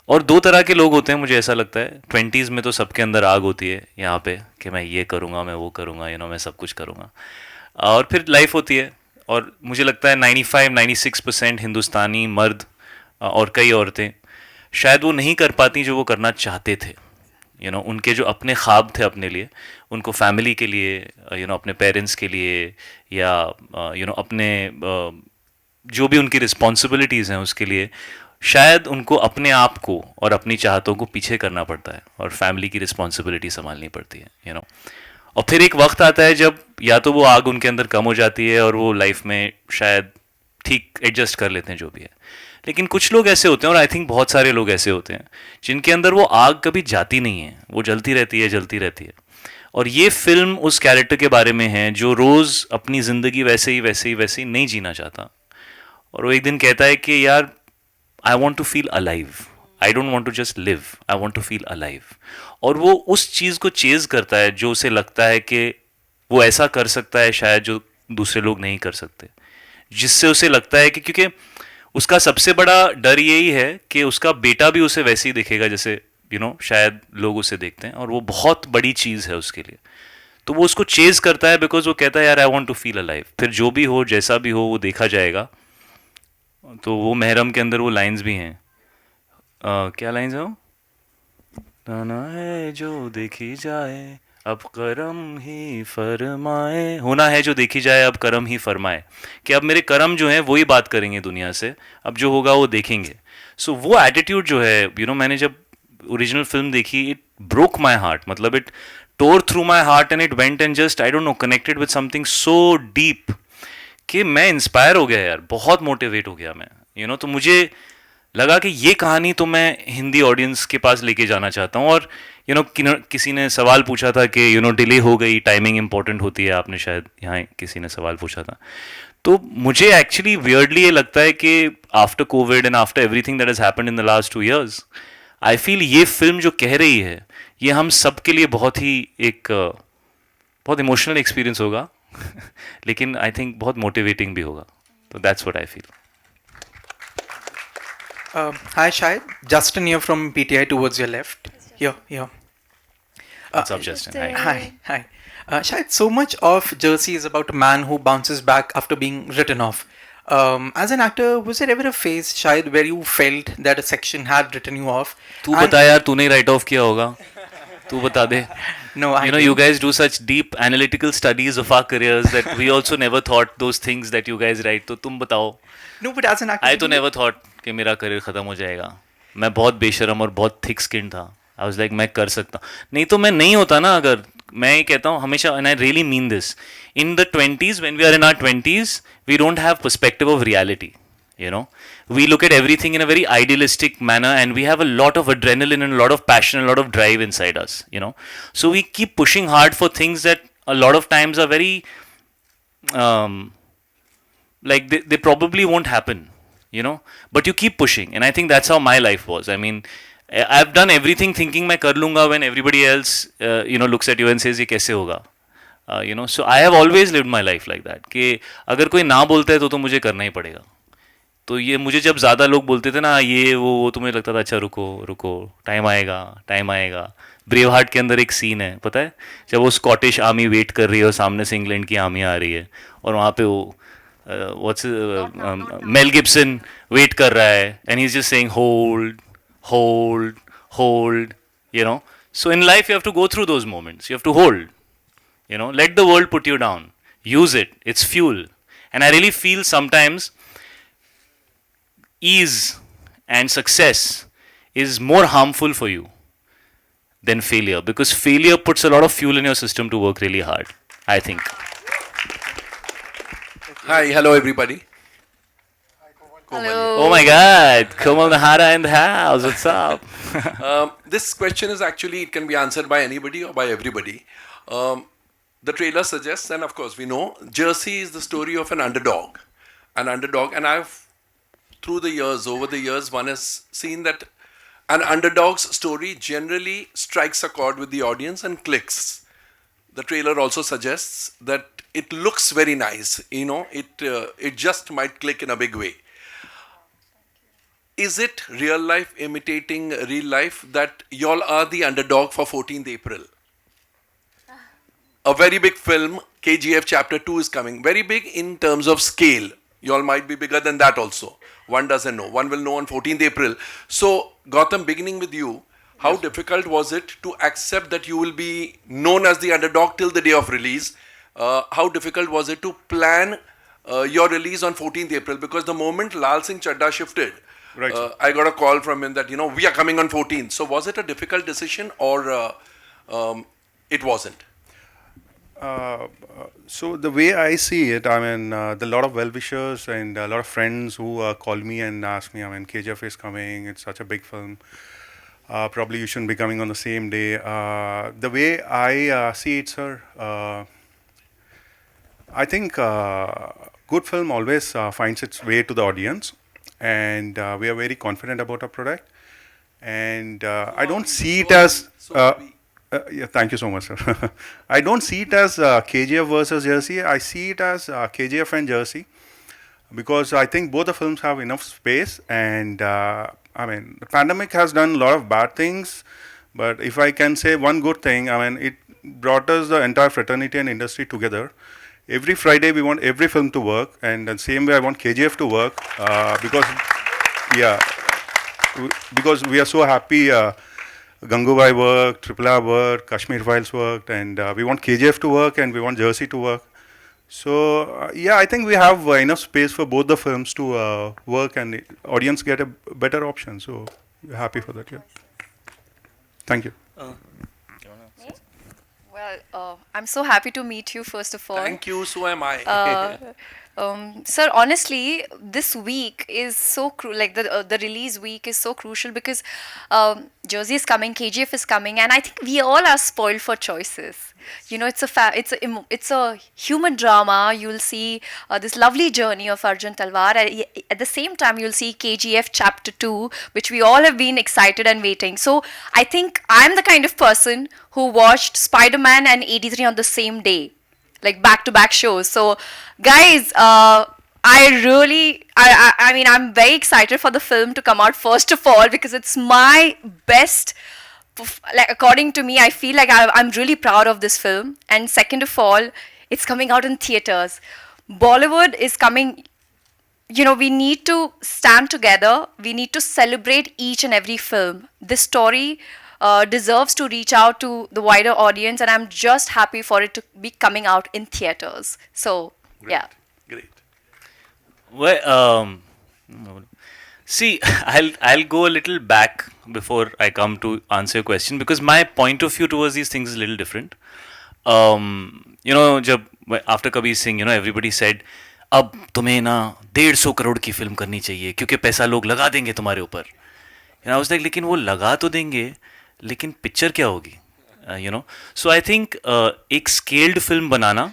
और दो तरह के लोग होते हैं, मुझे ऐसा लगता है. 20s में तो सबके अंदर आग होती है यहाँ पे कि मैं ये करूँगा, मैं वो करूँगा, मैं सब कुछ करूँगा. और फिर लाइफ होती है, और मुझे लगता है 95-96% हिंदुस्तानी मर्द और कई औरतें शायद वो नहीं कर पाती जो वो करना चाहते थे. उनके जो अपने ख्वाब थे अपने लिए, उनको फैमिली के लिए, अपने पेरेंट्स के लिए, या अपने जो भी उनकी रिस्पॉन्सिबिलिटीज़ हैं उसके लिए, शायद उनको अपने आप को और अपनी चाहतों को पीछे करना पड़ता है और फैमिली की रिस्पॉन्सिबिलिटी संभालनी पड़ती है. और फिर एक वक्त आता है जब या तो वो आग उनके अंदर कम हो जाती है और वो लाइफ में शायद ठीक एडजस्ट कर लेते हैं जो भी है. लेकिन कुछ लोग ऐसे होते हैं, और आई थिंक बहुत सारे लोग ऐसे होते हैं, जिनके अंदर वो आग कभी जाती नहीं है, वो जलती रहती है, जलती रहती है. और ये फिल्म उस कैरेक्टर के बारे में है जो रोज़ अपनी ज़िंदगी वैसे ही नहीं जीना चाहता, और वो एक दिन कहता है कि यार I want to feel alive, I don't want to just live, I want to feel alive. और वो उस चीज़ को चेज़ करता है जो उसे लगता है कि वो ऐसा कर सकता है शायद जो दूसरे लोग नहीं कर सकते, जिससे उसे लगता है कि, क्योंकि उसका सबसे बड़ा डर यही है कि उसका बेटा भी उसे वैसे ही दिखेगा जैसे शायद लोग उसे देखते हैं, और वो बहुत बड़ी चीज़ है उसके लिए. तो वो उसको चेज़ करता है बिकॉज वो कहता है यार I want to feel alive. फिर जो भी हो, जैसा भी हो, वो देखा जाएगा. तो वो महरम के अंदर वो लाइंस भी हैं, क्या लाइंस है वो, ना है जो देखी जाए अब करम ही फरमाए, होना है जो देखी जाए अब करम ही फरमाए, कि अब मेरे कर्म जो हैं वही बात करेंगे दुनिया से, अब जो होगा वो देखेंगे. सो वो एटीट्यूड जो है, मैंने जब ओरिजिनल फिल्म देखी, इट ब्रोक माई हार्ट, मतलब it tore through my heart and it went and just I don't know connected with something so deep कि मैं इंस्पायर हो गया यार, बहुत मोटिवेट हो गया मैं. तो मुझे लगा कि ये कहानी तो मैं हिंदी ऑडियंस के पास लेके जाना चाहता हूँ. और किसी ने सवाल पूछा था कि डिले हो गई, टाइमिंग इंपॉर्टेंट होती है, आपने शायद यहाँ किसी ने सवाल पूछा था. तो मुझे एक्चुअली वियर्डली ये लगता है कि after Covid and after everything that has happened in the last 2 years, I feel ये फिल्म जो कह रही है ये हम सब के लिए बहुत इमोशनल एक्सपीरियंस होगा लेकिन आई थिंक बहुत मोटिवेटिंग भी होगा. तो that's what I feel. Hi Shahid, Justin here from PTI towards your left. Here. What's up, Justin? Hi. Hi. Shahid, so much of Jersey is about a man who bounces back after being written off. As an actor, was there ever a phase, Shahid, where you felt that a section had written you off? तू बता यार, तूने right of किया होगा, तू बता दे. No, you guys do such deep analytical studies of our careers that we also never thought those things that you guys write. तो तुम बताओ. No, but as an actor, I तो never thought कि मेरा करियर ख़त्म हो जाएगा. मैं बहुत बेशरम और बहुत थिक स्किन था. I was like मैं कर सकता हूँ. नहीं तो मैं नहीं होता ना, अगर मैं कहता हूँ हमेशा, and I really mean this, in the 20s, when we are in our 20s, we don't have perspective of reality. You know, we look at everything in a very idealistic manner, and we have a lot of adrenaline and a lot of passion, a lot of drive inside us. You know, so we keep pushing hard for things that a lot of times are very like they probably won't happen. You know, but you keep pushing, and I think that's how my life was. I mean, I've done everything thinking मैं कर लूँगा when everybody else you know looks at you and says ये कैसे होगा. You know, so I have always lived my life like that कि अगर कोई ना बोलता है तो मुझे करना ही पड़ेगा. तो ये मुझे जब ज़्यादा लोग बोलते थे ना ये वो तो मुझे लगता था अच्छा रुको रुको टाइम आएगा. ब्रेव हार्ट के अंदर एक सीन है पता है, जब वो स्कॉटिश आर्मी वेट कर रही है और सामने से इंग्लैंड की आर्मी आ रही है और वहाँ पे वो मेल गिब्सन वेट कर रहा है and he is just saying hold, you know. So in life you have to go through those moments. You have to hold, you know, let the world put you down. Use it. It's fuel. And I really feel sometimes ease and success is more harmful for you than failure, because failure puts a lot of fuel in your system to work really hard, I think. Hi, hello everybody. Hello. Oh my God, Kamal Nahara in the house. What's up? This question is actually, it can be answered by anybody or by everybody. The trailer suggests, and of course we know, Jersey is the story of an underdog. And over the years, one has seen that an underdog's story generally strikes a chord with the audience and clicks. The trailer also suggests that it looks very nice, you know, it just might click in a big way. Is it real life imitating real life that y'all are the underdog for 14th April? A very big film, KGF Chapter 2 is coming. Very big in terms of scale. Y'all might be bigger than that also. One doesn't know. One will know on 14th April. So, Gautam, beginning with you, how difficult was it to accept that you will be known as the underdog till the day of release? How difficult was it to plan your release on 14th April? Because the moment Lal Singh Chadda shifted, Right. I got a call from him that, you know, we are coming on 14th. So was it a difficult decision or it wasn't? So the way I see it, I mean, the lot of well-wishers and a lot of friends who call me and ask me, I mean, KGF is coming, it's such a big film. Probably you shouldn't be coming on the same day. The way I see it, sir, I think good film always finds its way to the audience. And we are very confident about our product, and I don't see it as yeah, thank you so much, sir. I don't see it as KGF versus Jersey. I see it as KGF and Jersey, because I think both the films have enough space, and I mean, the pandemic has done a lot of bad things, but if I can say one good thing, I mean, it brought us the entire fraternity and industry together. Every Friday we want every film to work, and the same way I want KGF to work, because we are so happy. Gangubai worked, Triple R worked, Kashmir Files worked, and we want KGF to work, and we want Jersey to work. So yeah, I think we have enough space for both the films to work, and the audience get a better option. So we're happy for that. Yeah. Thank you. Well, I'm so happy to meet you, first of all. Thank you, so am I. Sir, honestly, this week is so the release week is so crucial because Jersey is coming, KGF is coming, and I think we all are spoiled for choices. You know, it's a human drama. You'll see this lovely journey of Arjun Talwar. At the same time, you'll see KGF Chapter 2, which we all have been excited and waiting. So I think I'm the kind of person who watched Spider-Man and 83 on the same day, like back-to-back shows. So guys, I mean, I'm very excited for the film to come out, first of all, because it's my best. Like, according to me, I feel like I'm really proud of this film. And second of all, it's coming out in theaters. Bollywood is coming. You know, we need to stand together. We need to celebrate each and every film. This story deserves to reach out to the wider audience, and I'm just happy for it to be coming out in theaters. So, Great. yeah. Great. Well, see, I'll go a little back before I come to answer your question, because my point of view towards these things is a little different. जब after Kabir Singh everybody said अब तुम्हें ना 150 करोड़ की film करनी चाहिए क्योंकि पैसा लोग लगा देंगे तुम्हारे ऊपर, उस लाइक लेकिन वो लगा तो देंगे लेकिन पिक्चर क्या होगी, सो आई थिंक एक स्केल्ड फिल्म बनाना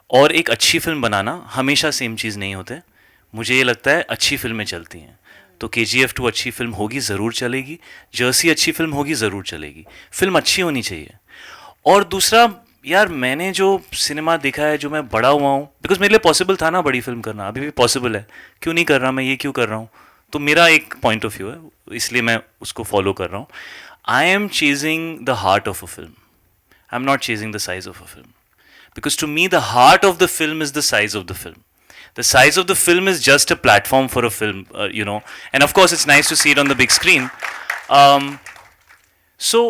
और एक अच्छी फिल्म बनाना हमेशा सेम चीज़ नहीं होते. मुझे ये लगता है अच्छी फिल्में चलती हैं, तो KGF 2 अच्छी फिल्म होगी, ज़रूर चलेगी. जर्सी अच्छी फिल्म होगी, ज़रूर चलेगी. फिल्म अच्छी होनी चाहिए. और दूसरा यार, मैंने जो सिनेमा देखा है, जो मैं बड़ा हुआ हूँ, बिकॉज मेरे लिए पॉसिबल था ना बड़ी फिल्म करना, अभी भी पॉसिबल है, क्यों नहीं कर रहा मैं, ये क्यों कर रहा हूँ. तो मेरा एक पॉइंट ऑफ व्यू है, इसलिए मैं उसको फॉलो कर रहा हूँ. I am chasing the heart of a film, I am not chasing the size of a film, because to me the heart of the film is the size of the film. The size of the film is just a platform for a film, and of course it's nice to see it on the big screen. So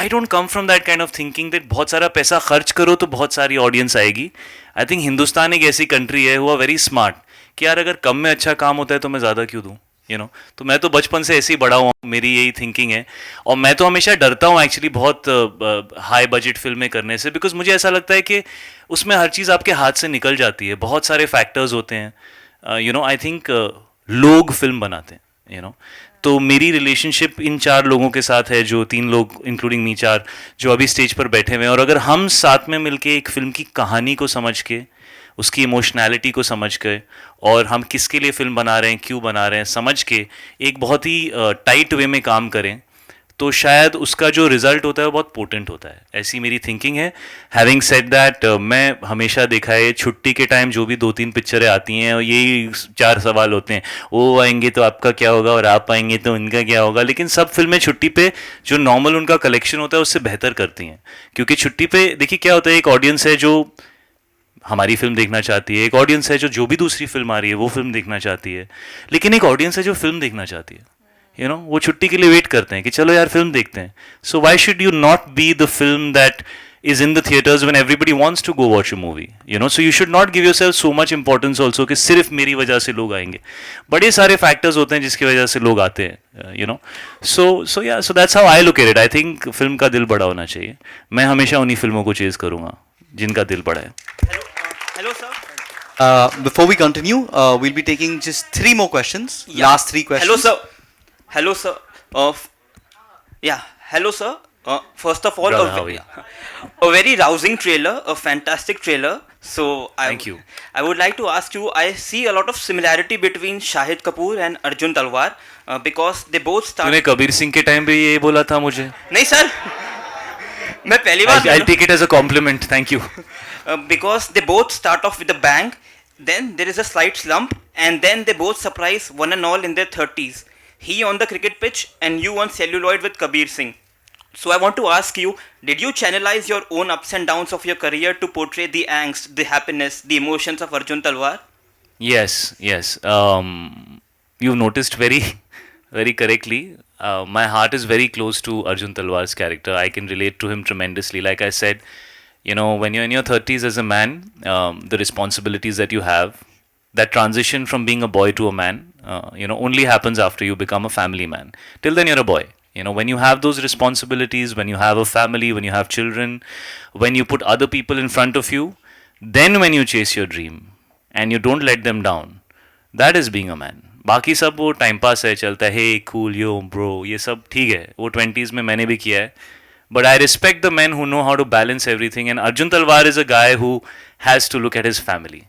I don't come from that kind of thinking that बहुत सारा पैसा खर्च करो तो बहुत सारी audience आएगी. I think Hindustan एक ऐसी कंट्री है हुआ वेरी स्मार्ट कि यार अगर कम में अच्छा काम होता है तो मैं ज़्यादा क्यों दूँ, तो मैं तो बचपन से ऐसे ही बड़ा हुआ, मेरी यही थिंकिंग है. और मैं तो हमेशा डरता हूँ एक्चुअली बहुत हाई बजट फिल्में करने से, बिकॉज मुझे ऐसा लगता है कि उसमें हर चीज़ आपके हाथ से निकल जाती है, बहुत सारे फैक्टर्स होते हैं. आई थिंक लोग फिल्म बनाते हैं, तो मेरी रिलेशनशिप इन 4 लोगों के साथ है, जो 3 लोग इंक्लूडिंग मी 4 जो अभी स्टेज पर बैठे हुए हैं, और अगर हम साथ में मिलके एक फिल्म की कहानी को समझ के, उसकी इमोशनैलिटी को समझ के, और हम किसके लिए फिल्म बना रहे हैं, क्यों बना रहे हैं, समझ के एक बहुत ही टाइट वे में काम करें, तो शायद उसका जो रिजल्ट होता है वो बहुत पोटेंट होता है. ऐसी मेरी थिंकिंग है. हैविंग सेड दैट, मैं हमेशा देखा है छुट्टी के टाइम जो भी 2-3 पिक्चरें आती हैं और यही 4 सवाल होते हैं, वो आएंगे तो आपका क्या होगा और आप आएंगे तो उनका क्या होगा. लेकिन सब फिल्में छुट्टी पे जो नॉर्मल उनका कलेक्शन होता है उससे बेहतर करती हैं, क्योंकि छुट्टी पे देखिए क्या होता है, एक ऑडियंस है जो हमारी फिल्म देखना चाहती है, एक ऑडियंस है जो भी दूसरी फिल्म आ रही है वो फिल्म देखना चाहती है, लेकिन एक ऑडियंस है जो फिल्म देखना चाहती है. वो छुट्टी के लिए वेट करते हैं कि चलो यार फिल्म देखते हैं. So why should you not be the film that is in the theaters when everybody wants to go watch a movie, so you should not give yourself so much importance also कि सिर्फ मेरी वजह से लोग आएंगे. बड़े सारे factors होते हैं जिसकी वजह से लोग आते हैं, so that's how I look at it. I think film का दिल बड़ा होना चाहिए. मैं हमेशा उन्हीं फिल्मों को चेज करूंगा जिनका दिल बड़ा है. Hello, sir. Before we continue, we'll be taking just 3 more questions. Yeah. Last 3 questions. Hello, sir. Hello, sir. First of all, Brother, how are you? a very rousing trailer, a fantastic trailer. So, Thank you. I would like to ask you, I see a lot of similarity between Shahid Kapoor and Arjun Talwar because they both start. तूने कबीर सिंह के time पे ये बोला था मुझे. नहीं sir, मैं पहली बार. I'll take it as a compliment. Thank you. Because they both start off with a bang, then there is a slight slump, and then they both surprise one and all in their 30s. He on the cricket pitch, and you on celluloid with Kabir Singh. So I want to ask you, did you channelize your own ups and downs of your career to portray the angst, the happiness, the emotions of Arjun Talwar? Yes. You've noticed very, very correctly. My heart is very close to Arjun Talwar's character. I can relate to him tremendously. Like I said, when you're in your 30s as a man, the responsibilities that you have, that transition from being a boy to a man, only happens after you become a family man. Till then, you're a boy. When you have those responsibilities, when you have a family, when you have children, when you put other people in front of you, then when you chase your dream and you don't let them down, that is being a man. बाकी सब वो time pass है, चलता है, hey cool yo bro, ये सब ठीक है, वो 20s में मैंने भी किया है. But I respect the men who know how to balance everything, and Arjun Talwar is a guy who has to look at his family,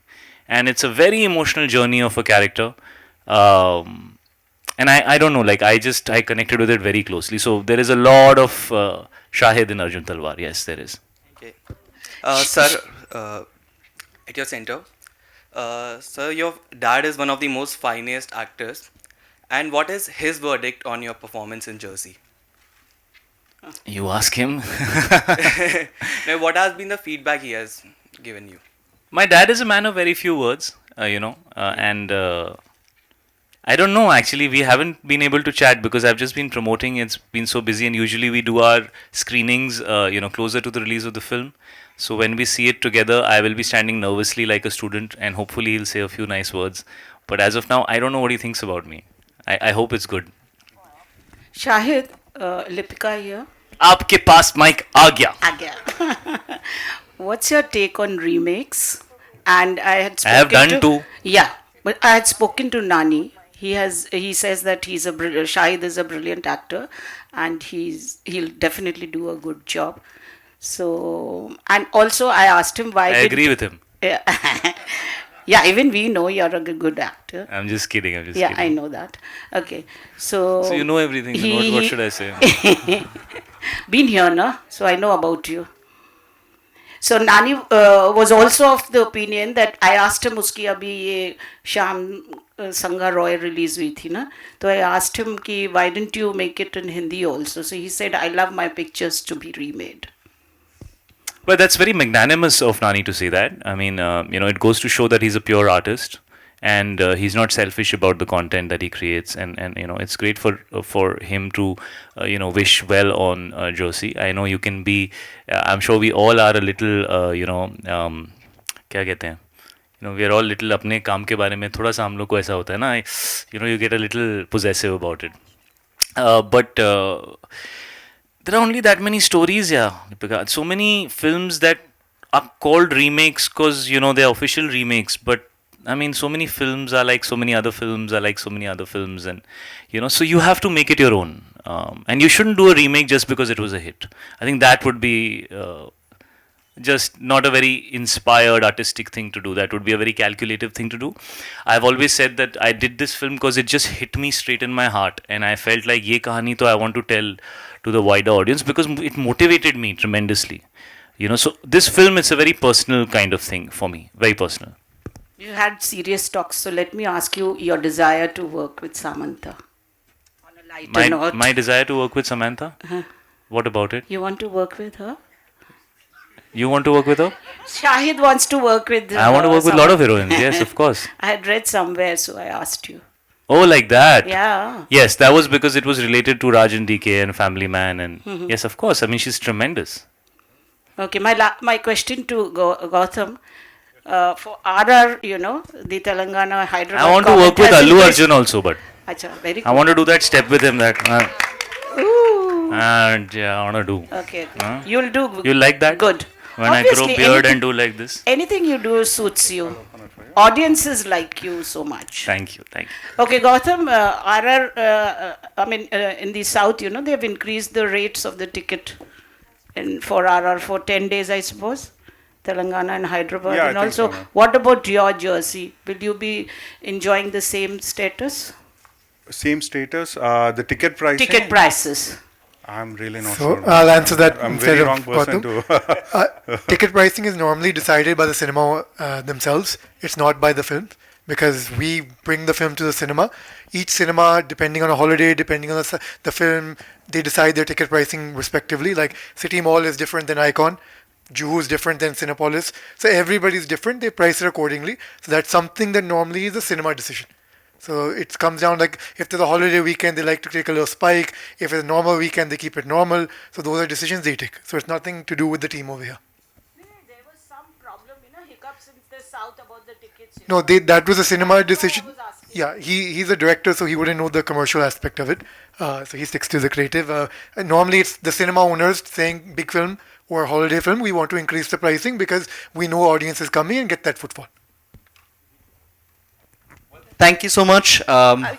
and it's a very emotional journey of a character. And I don't know, like I connected with it very closely. So there is a lot of Shahid in Arjun Talwar. Yes, there is. Okay. Sir, at your center, sir, your dad is one of the most finest actors. And what is his verdict on your performance in Jersey? You ask him. Now, what has been the feedback he has given you? My dad is a man of very few words, and I don't know, actually. We haven't been able to chat because I've just been promoting. It's been so busy, and usually we do our screenings, closer to the release of the film. So when we see it together, I will be standing nervously like a student, and hopefully he'll say a few nice words. But as of now, I don't know what he thinks about me. I hope it's good. Shahid, Lipika here. आपके पास mic आ गया. आ गया. What's your take on remakes? And I had I have spoken done two. Yeah, but I had spoken to Nani. He says that Shahid is a brilliant actor, and he'll definitely do a good job. So, and also I asked him why. I agree with him. Yeah. Yeah, even we know you're a good actor. I'm just kidding. Yeah, I know that. Okay, so. So you know everything. What should I say? Been here, no? So I know about you. So Nani was also of the opinion that I asked him उसकी अभी ये शाम संगा Roy release हुई थी ना, तो I asked him कि why didn't you make it in Hindi also? So he said I love my pictures to be remade. Well, that's very magnanimous of Nani to say that. I mean, it goes to show that he's a pure artist, and he's not selfish about the content that he creates. And it's great for him to, wish well on Josie. I know you can be. I'm sure we all are a little, क्या कहते हैं? We are all little अपने काम के बारे में थोड़ा सा हम लोग को ऐसा होता है ना. You get a little possessive about it. But there are only that many stories, yeah. So many films that are called remakes because they're official remakes, but I mean, so many films are like so many other films are like so many other films, and so you have to make it your own, and you shouldn't do a remake just because it was a hit. I think that would be just not a very inspired artistic thing to do. That would be a very calculative thing to do. I've always said that I did this film because it just hit me straight in my heart, and I felt like ye kahani to I want to tell to the wider audience because it motivated me tremendously. So this film, it's a very personal kind of thing for me, very personal. You had serious talks, so let me ask you your desire to work with Samantha. On a lighter note. My desire to work with Samantha? What about it? You want to work with her? You want to work with her? Shahid wants to work with I want to work with a lot of heroines, yes, of course. I had read somewhere, so I asked you. Oh, like that? Yeah. Yes, that was because it was related to Raj and DK and Family Man, and yes, of course. I mean, she's tremendous. Okay, my question to Gautam, for RR, the Telangana Hyderabad. I want to work with Allu Arjun also, but Achha, very I want to do that step with him. That Ooh. and yeah, I want to do. Okay, you'll do. You like that? Good. When Obviously, I grow beard and do like this. Anything you do suits you. Audiences like you so much. Thank you. Okay, Gautam, in the south, they have increased the rates of the ticket for RR for 10 days, I suppose. Telangana and Hyderabad. Yeah, and I think also, so. what about your jersey? Will you be enjoying the same status? Same status. The ticket pricing. Ticket prices. I'm really not So sure. I'll answer that I'm instead very of wrong person Gautam. to. Ticket pricing is normally decided by the cinema themselves. It's not by the film because we bring the film to the cinema. Each cinema, depending on a holiday, depending on the film, they decide their ticket pricing respectively. Like City Mall is different than Icon. Juhu is different than Cinepolis. So everybody's different. They price it accordingly. So that's something that normally is a cinema decision. So it comes down like if there's a holiday weekend, they like to take a little spike. If it's a normal weekend, they keep it normal. So those are decisions they take. So it's nothing to do with the team over here. There was some problem, hiccups in the south about the tickets. No, that was a cinema decision. Yeah, he's a director, so he wouldn't know the commercial aspect of it. So he sticks to the creative. And normally it's the cinema owners saying big film or holiday film, we want to increase the pricing because we know audience is coming and get that footfall. Thank you so much. Hi.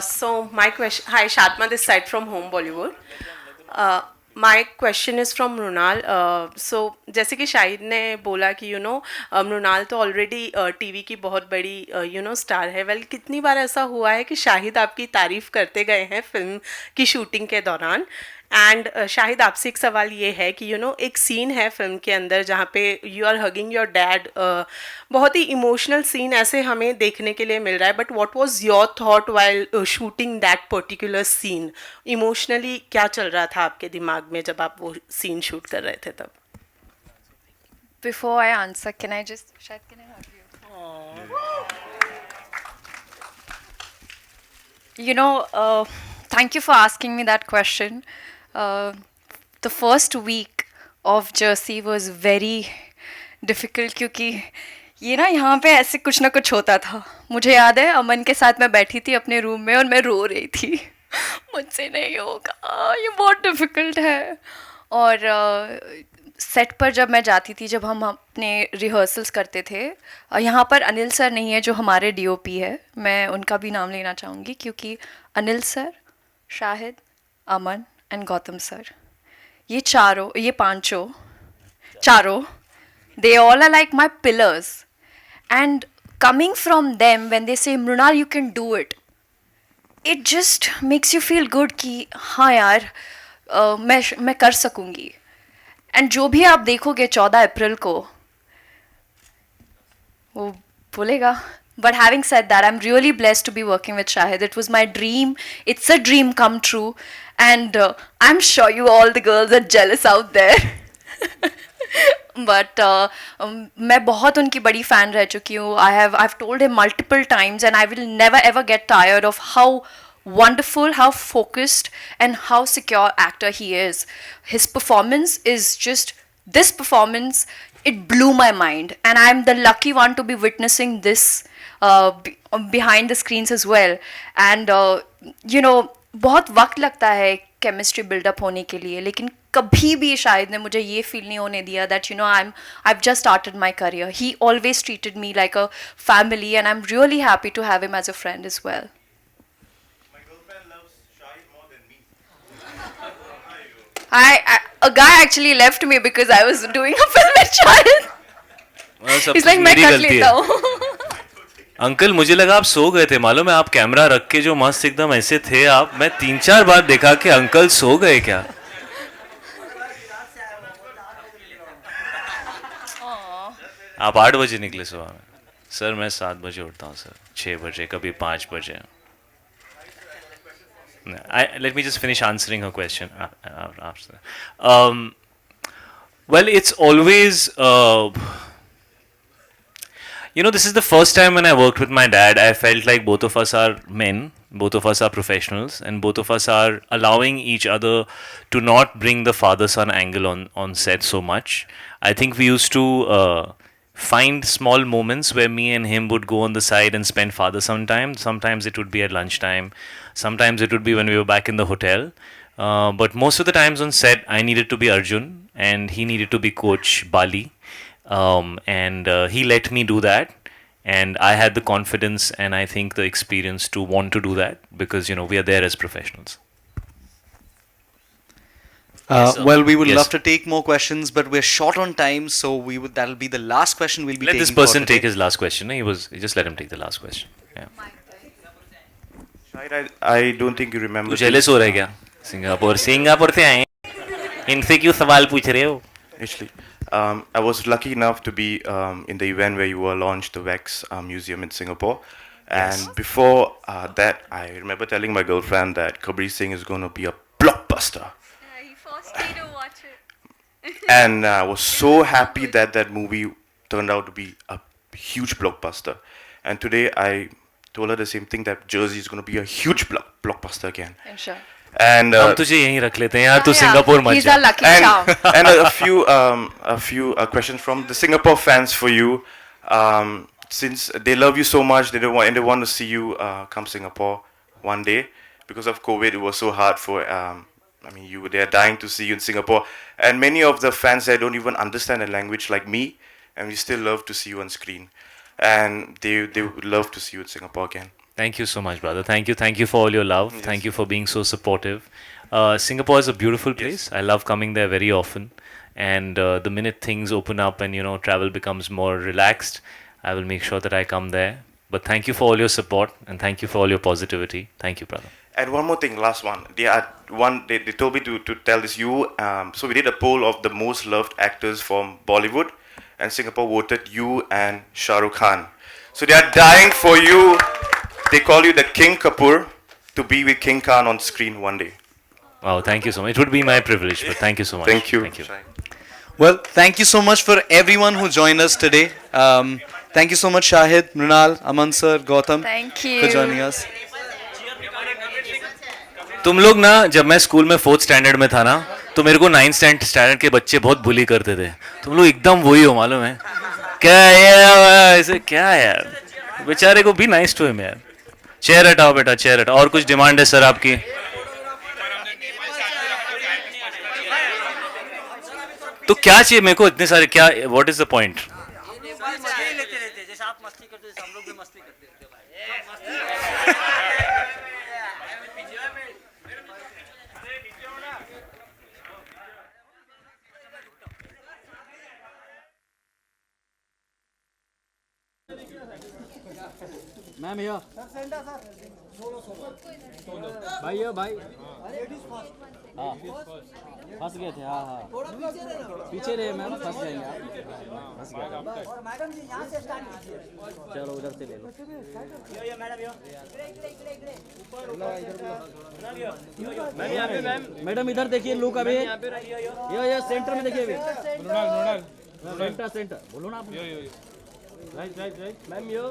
So my question, hi, Shatma this side from Home Bollywood. My question is from Mrunal. So जैसे कि शाहिद ने बोला कि मृणाल तो already TV की बहुत बड़ी star है. वेल कितनी बार ऐसा हुआ है कि शाहिद आपकी तारीफ करते गए हैं फिल्म की शूटिंग के दौरान. एंड शाहिद आपसे एक सवाल ये है कि एक सीन है फिल्म के अंदर जहाँ पे you are hugging your dad. बहुत ही इमोशनल सीन ऐसे हमें देखने के लिए मिल रहा है. But what was your thought while shooting that particular scene? Emotionally क्या चल रहा था आपके दिमाग में जब आप वो सीन शूट कर रहे थे तब? Before I answer, can I hug you? Thank you for asking me that question. The first week of Jersey was very difficult क्योंकि यहाँ पे ऐसे कुछ ना कुछ होता था. मुझे याद है अमन के साथ मैं बैठी थी अपने रूम में और मैं रो रही थी. मुझसे नहीं होगा, ये बहुत डिफ़िकल्ट है। और सेट पर जब मैं जाती थी, जब हम अपने रिहर्सल्स करते थे, यहाँ पर अनिल सर नहीं है जो हमारे डीओपी है, मैं उनका भी नाम लेना चाहूँगी क्योंकि Anil sir, Shahid, Aman and Gautam sir, ये चारों, they all are like my pillars. And coming from them, when they say, Mrunal, you can do it, it just makes you feel good कि हाँ यार, मैं कर सकूँगी. एंड जो भी आप देखोगे 14 अप्रैल को, वो बोलेगा. But having said that, I'm really blessed to be working with Shahid. It was my dream. It's a dream come true. And I'm sure you all the girls are jealous out there. But मैं बहुत उनकी बड़ी fan रह चुकी हूँ. I've told him multiple times and I will never ever get tired of how wonderful, how focused and how secure actor he is. His performance is just, this performance, it blew my mind, and I'm the lucky one to be witnessing this behind the screens as well. And you know, बहुत वक्त लगता है chemistry buildup होने के लिए, लेकिन कभी भी शायद ने मुझे ये फील नहीं होने दिया that you know I've just started my career. He always treated me like a family and I'm really happy to have him as a friend as well. A guy actually left me because I was doing a film with Shahid. He's like, मैं कर लेता हूँ. Uncle मुझे लगा आप सो गए थे, मालूम है आप कैमरा रख के जो मस्त एकदम ऐसे थे आप, मैं 3-4 बार देखा कि अंकल सो गए क्या. आप 8 बजे निकले सुबह में. सर मैं 7 बजे उठता हूँ सर, 6 बजे, कभी 5 बजे. Let me just finish answering her question. Well, it's always, you know, this is the first time when I worked with my dad, I felt like both of us are men, both of us are professionals, and both of us are allowing each other to not bring the father-son angle on set so much. I think we used to find small moments where me and him would go on the side and spend father-son time. Sometimes it would be at lunchtime. Sometimes it would be when we were back in the hotel. But most of the times on set, I needed to be Arjun and he needed to be Coach Bali. And he let me do that. And I had the confidence and I think the experience to want to do that because, you know, we are there as professionals. Well, we would love to take more questions, but we're short on time, so that'll be the last question we'll be taking. Let this person take his last question. Just let him take the last question. Yeah. Shahid, I don't think you remember. तू jealous हो रहा है क्या? Singapore से आए इनसे क्यों सवाल पूछ रहे हो? Actually, I was lucky enough to be in the event where you were launched the Wax Museum in Singapore. And Yes. before that, I remember telling my girlfriend that Kabir Singh is going to be a blockbuster. He forced me to watch it. And I was so happy that that movie turned out to be a huge blockbuster. And today I told her the same thing, that Jersey is going to be a huge blockbuster again. Sure. And हम तुझे यहीं रख लेते हैं यार, तू Singapore मत He's जा. our lucky charm. and a few questions from the Singapore fans for you. Since they love you so much, they want to see you come Singapore one day. Because of COVID, it was so hard for. They are dying to see you in Singapore, and many of the fans there don't even understand the language like me, and we still love to see you on screen, and they would love to see you in Singapore again. Thank you so much, brother. Thank you for all your love. Yes. Thank you for being so supportive. Singapore is a beautiful place. I love coming there very often. And the minute things open up and, you know, travel becomes more relaxed, I will make sure that I come there. But thank you for all your support and thank you for all your positivity. Thank you, brother. And one more thing, last one. They told me to tell this you. So we did a poll of the most loved actors from Bollywood, and Singapore voted you and Shah Rukh Khan. So they are dying for you. They call you the King Kapoor to be with King Khan on screen one day. Wow, thank you so much. It would be my privilege, but thank you so much. Thank you. Thank you. Well, thank you so much for everyone who joined us today. Thank you so much, Shahid, Mrunal, Aman sir, Gautam, Thank you. for joining us. तुम लोग ना, जब मैं school में 4th standard में था ना, तो मेरे को 9th स्टैंडर्ड के बच्चे बहुत बुली करते थे. तुम लोग एकदम वही हो, मालूम है? क्या यार, ऐसे क्या यार? बेचारे को भी नाइस टू हिम यार. चेयर हटाओ बेटा, चेयर हटाओ. और कुछ डिमांड है सर आपकी? तो क्या चाहिए मेरे को इतने सारे, क्या, व्हाट इज द पॉइंट? जैसे आप मस्ती करते हो हम लोग भी मस्ती करते हैं भाई। मैम यो भाई यो भाई हाँ फंस गए थे। हाँ हाँ पीछे रहे मैम, फंस जाएंगे आप, फंस गए। मैडम जी यहाँ से स्टार्ट कीजिए, चलो उधर से ले लो। यो मैडम यो मैम यहाँ पे, मैडम इधर देखिए, लुक अभी यो सेंटर में देखिए अभी। सेंटर बोलो ना आप। राइट राइट राइट मैम यो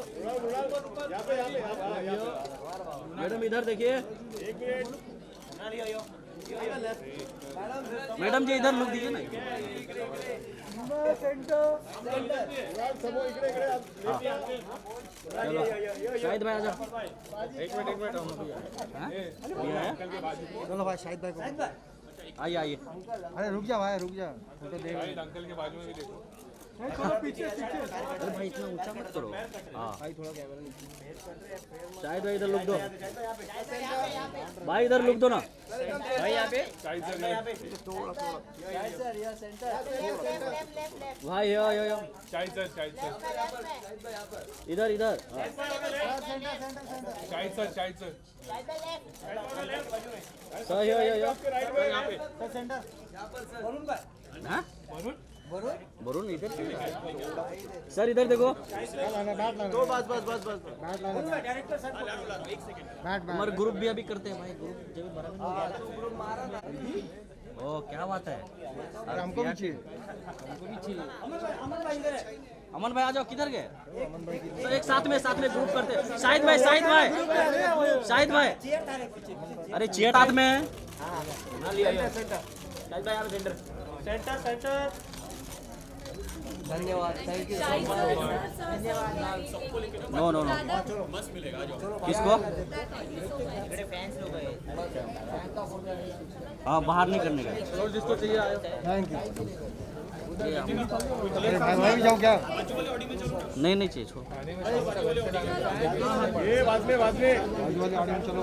मैडम इधर देखिए। मैडम जी इधर लुक दीजिए ना। चलो शाहिद भाई आजा। एक मिनट चलो भाई शाहिद भाई को आइए आइए। अरे रुक जा भाई रुक जा, फोटो देख। अंकल के बाजू में भी देखो। पीछे अरे भाई इतना ऊंचा मत करो। हाँ भाई थोड़ा कैमरा नीचे। शायद भाई इधर लुक दो भाई, इधर लुक दो ना भाई। यहाँ पे थोड़ा सेंटर भाई यो यो यो इधर इधर सर यो यो यो सेंटर। हाँ वरुण इधर सर, इधर देखो। तो बस बस बस बस हमारे ग्रुप भी अभी करते हैं भाई, ग्रुप। ओ क्या बात है, हमको भी चाहिए, हमको भी चाहिए। अमन भाई आ जाओ, किधर गए सर? एक साथ में ग्रुप करते हैं। शाहिद भाई शाहिद भाई अरे चेयर हाथ में है। शाहिद भाई यहाँ सेंटर सेंटर। धन्यवाद, thank you. No no no किसको? हाँ बाहर नहीं करने का, जिसको चाहिए आयो। Thank you. भाई भी जाऊँ क्या? नहीं चाहिए, छोड़। ये बाद में चलो,